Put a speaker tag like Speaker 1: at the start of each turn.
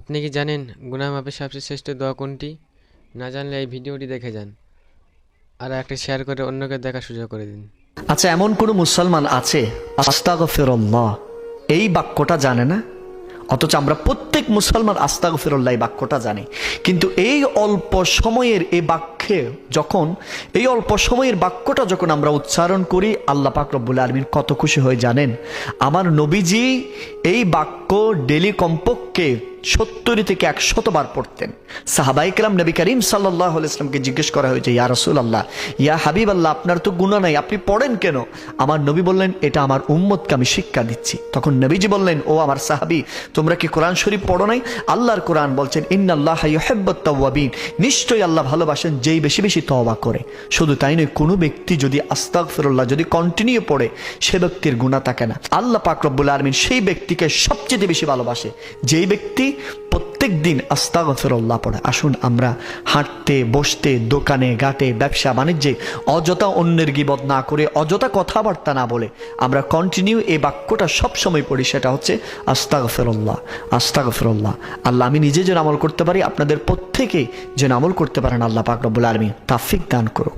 Speaker 1: আপনি কি জানেন গুনাহ মাপের সবচেয়ে শ্রেষ্ঠ দোয়া কোনটি? না জানলে এই ভিডিওটি দেখে যান আর একটা শেয়ার করে অন্যকে দেখার সুযোগ করে দিন।
Speaker 2: আচ্ছা, এমন কোন মুসলমান আছে আস্তাগফিরুল্লাহ এই বাক্যটা জানে না? অথচ আমরা প্রত্যেক মুসলমান আস্তাগফিরুল্লাহ এই বাক্যটা জানি, কিন্তু এই অল্প সময়ের এই বাক্যে এই অল্প সময়ের বাক্যটা যখন আমরা উচ্চারণ করি, আল্লাহ পাক রব্বুল আলামিন কত খুশি হয়ে জানেন। আমার নবীজি এই বাক্য ডেলি কমপক্ষে 70 থেকে 100 বার পড়তেন। সাহাবায়ে কেরাম নবী করিম সাল্লাল্লাহু আলাইহি ওয়াসাল্লামকে জিজ্ঞেস করা হয়েছে, ইয়া রাসূলুল্লাহ, ইয়া হাবিবাল্লাহ, আপনার তো গুনাহ নাই, আপনি পড়েন কেন? আমার নবী বললেন, এটা আমার উম্মতকে আমি শিক্ষা দিচ্ছি। তখন নবীজি বললেন, ও আমার সাহাবী, তোমরা কি কোরআন শরীফ পড়ো নাই? আল্লাহর কোরআন বলছেন, ইন্নাল্লাহা ইউহিব্বুত তাওয়াবিন, নিশ্চয়ই আল্লাহ ভালোবাসেন যেই বেশি বেশি তওবা করে। শুধু তাই নয়, কোনো ব্যক্তি যদি আস্তাগফিরুল্লাহ যদি কন্টিনিউ পড়ে, সে ব্যক্তির গুনাহ থাকে না। আল্লাহ পাক রব্বুল আলামিন সেই ব্যক্তিকে সবচেয়ে বেশি ভালোবাসে যেই ব্যক্তি প্রত্যেক দিন আস্তাগফিরুল্লাহ পড়ে। আসুন আমরা হাঁটতে বসতে, দোকানে ঘাটে, ব্যবসা বাণিজ্যে অযথা অন্যের গীবত না করে, অযথা কথাবার্তা না বলে আমরা কন্টিনিউ এই বাক্যটা সবসময় পড়ি, সেটা হচ্ছে আস্তাগফিরুল্লাহ, আস্তাগফিরুল্লাহ। আল্লাহ আমি নিজে যেন আমল করতে পারি, আপনাদের প্রত্যেকেই যেন আমল করতে পারেন। আল্লাহ পাক রব্বুল আলামিন তৌফিক দান করুক।